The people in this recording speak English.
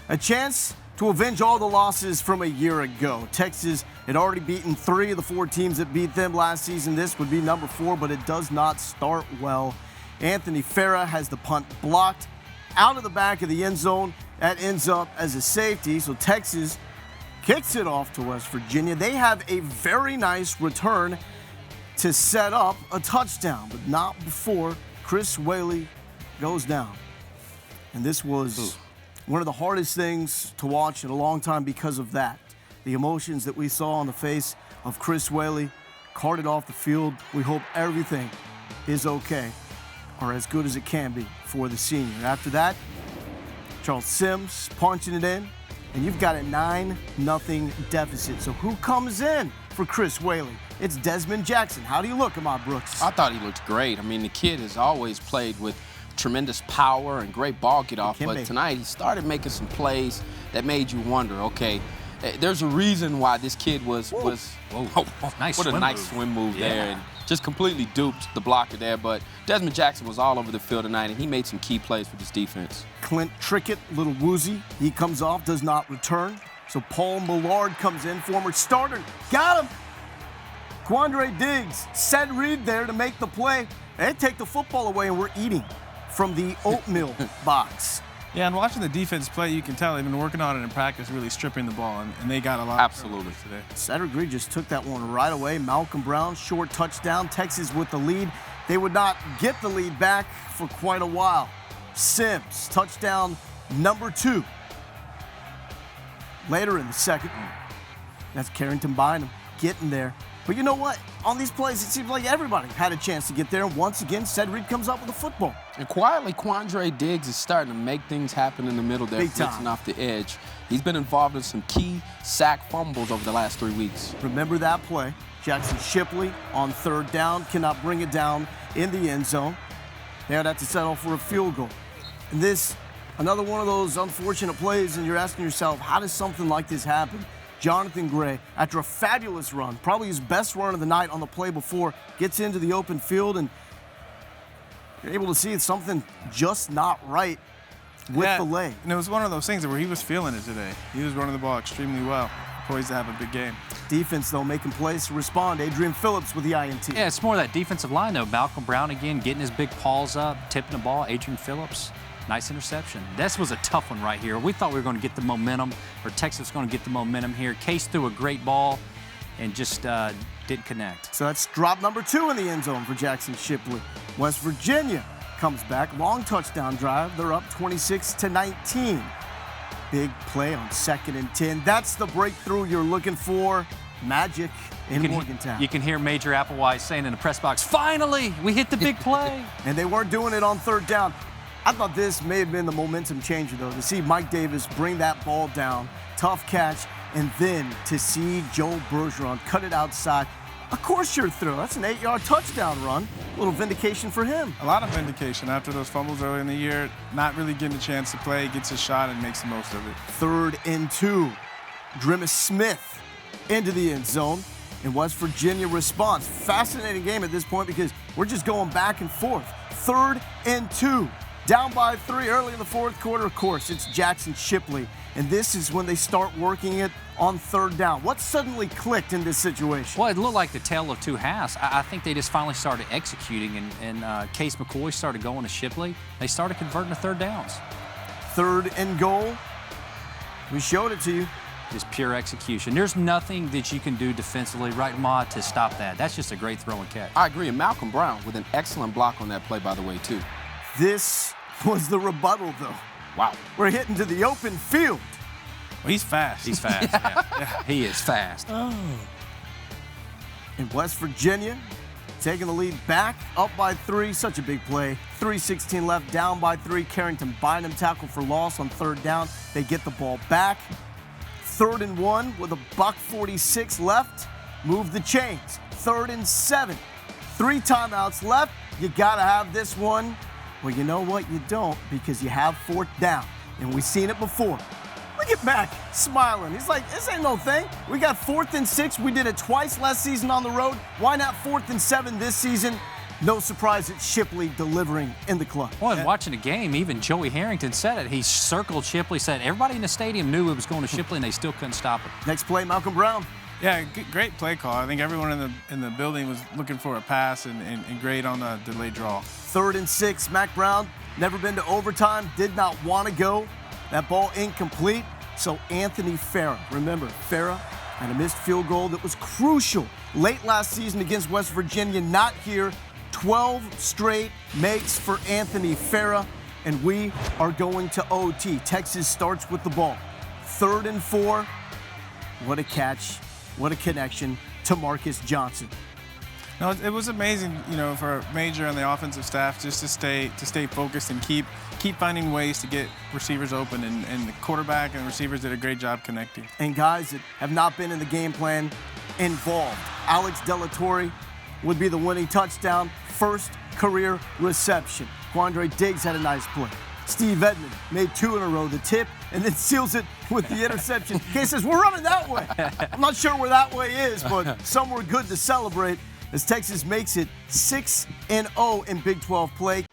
A chance to avenge all the losses from a year ago. Texas had already beaten 3 of the 4 teams that beat them last season. This would be number 4, but it does not start well. Anthony Farah has the punt blocked out of the back of the end zone. That ends up as a safety, so Texas kicks it off to West Virginia. They have a very nice return to set up a touchdown, but not before Chris Whaley goes down. And this was one of the hardest things to watch in a long time because of that. The emotions that we saw on the face of Chris Whaley, carted off the field. We hope everything is okay, or as good as it can be for the senior. After that, Charles Sims punching it in, and you've got a 9-0 deficit. So who comes in for Chris Whaley? It's Desmond Jackson. How do you look, Ahmad Brooks? I thought he looked great. I mean, the kid has always played with tremendous power and great ball get-off, but tonight he started making some plays that made you wonder, okay, there's a reason why this kid was nice what a nice swim move there, and just completely duped the blocker there. But Desmond Jackson was all over the field tonight, and he made some key plays for this defense. Clint Trickett, a little woozy. He comes off, does not return. So Paul Millard comes in, former starter. Got him. Quandre Diggs, Ced Reed there to make the play. They take the football away, and we're eating from the oatmeal box. Yeah, and watching the defense play, you can tell they've been working on it in practice, really stripping the ball, and they got a lot Absolutely. of today. Cedric Reed just took that one right away. Malcolm Brown, short touchdown. Texas with the lead. They would not get the lead back for quite a while. Sims, touchdown number 2. Later in the second, that's Carrington Bynum getting there. But you know what? On these plays, it seems like everybody had a chance to get there. And once again, Ced Reed comes up with the football. And quietly, Quandre Diggs is starting to make things happen in the middle there, blitzing off the edge. He's been involved in some key sack fumbles over the last 3 weeks. Remember that play. Jackson Shipley on 3rd down, cannot bring it down in the end zone. They would have to settle for a field goal. And this, another one of those unfortunate plays, and you're asking yourself, how does something like this happen? Jonathan Gray, after a fabulous run, probably his best run of the night on the play before, gets into the open field, and you're able to see it's something just not right with the leg. And it was one of those things where he was feeling it today. He was running the ball extremely well, poised to have a big game. Defense, though, making plays to respond. Adrian Phillips with the INT. Yeah, it's more of that defensive line, though. Malcolm Brown again, getting his big paws up, tipping the ball. Adrian Phillips. Nice interception. This was a tough one right here. We thought we were going to get the momentum, or Texas was going to get the momentum here. Case threw a great ball and just didn't connect. So that's drop number 2 in the end zone for Jackson Shipley. West Virginia comes back. Long touchdown drive. They're up 26-19. Big play on 2nd and 10. That's the breakthrough you're looking for. Magic in Morgantown. You can hear Major Applewhite saying in the press box, finally, we hit the big play. And they weren't doing it on 3rd down. I thought this may have been the momentum changer, though, to see Mike Davis bring that ball down, tough catch, and then to see Joe Bergeron cut it outside. Of course you're through. That's an 8-yard touchdown run. A little vindication for him. A lot of vindication after those fumbles early in the year, not really getting a chance to play, gets a shot and makes the most of it. 3rd and 2. Drimus Smith into the end zone, and West Virginia responds. Fascinating game at this point because we're just going back and forth. 3rd and 2. Down by 3 early in the 4th quarter, of course, it's Jackson Shipley. And this is when they start working it on 3rd down. What suddenly clicked in this situation? Well, it looked like the tale of 2 halves. I think they just finally started executing, and Case McCoy started going to Shipley. They started converting to 3rd downs. 3rd and goal. We showed it to you. Just pure execution. There's nothing that you can do defensively, right, Ma, to stop that. That's just a great throw and catch. I agree, and Malcolm Brown with an excellent block on that play, by the way, too. This was the rebuttal, though. Wow. We're hitting to the open field. Well, he's fast. He's fast. Yeah. He is fast. Oh. In West Virginia, taking the lead back, up by 3. Such a big play. 3:16 left, down by 3. Carrington Bynum tackle for loss on 3rd down. They get the ball back. 3rd and 1 with a $1:46 left. Move the chains. 3rd and 7. 3 timeouts left. You got to have this one. Well, you know what? You don't, because you have 4th down. And we've seen it before. Look at Mac smiling. He's like, this ain't no thing. We got 4th and 6. We did it twice last season on the road. Why not 4th and 7 this season? No surprise it's Shipley delivering in the clutch. Well, watching the game, even Joey Harrington said it. He circled Shipley, said everybody in the stadium knew it was going to Shipley, and they still couldn't stop it. Next play, Malcolm Brown. Yeah, great play call. I think everyone in the building was looking for a pass and great on the delayed draw. 3rd and 6, Mac Brown, never been to overtime, did not want to go. That ball incomplete, so Anthony Farah. Remember, Farah had a missed field goal that was crucial late last season against West Virginia, not here. 12 straight makes for Anthony Farah, and we are going to OT. Texas starts with the ball. 3rd and 4. What a catch. What a connection to Marcus Johnson. No, it was amazing, for Major and the offensive staff just to stay focused and keep finding ways to get receivers open, and the quarterback and receivers did a great job connecting. And guys that have not been in the game plan involved. Alex Delatorre would be the winning touchdown, first career reception. Quandre Diggs had a nice play. Steve Edmond made 2 in a row, the tip, and then seals it with the interception. Case says, we're running that way. I'm not sure where that way is, but somewhere good to celebrate as Texas makes it 6-0 in Big 12 play.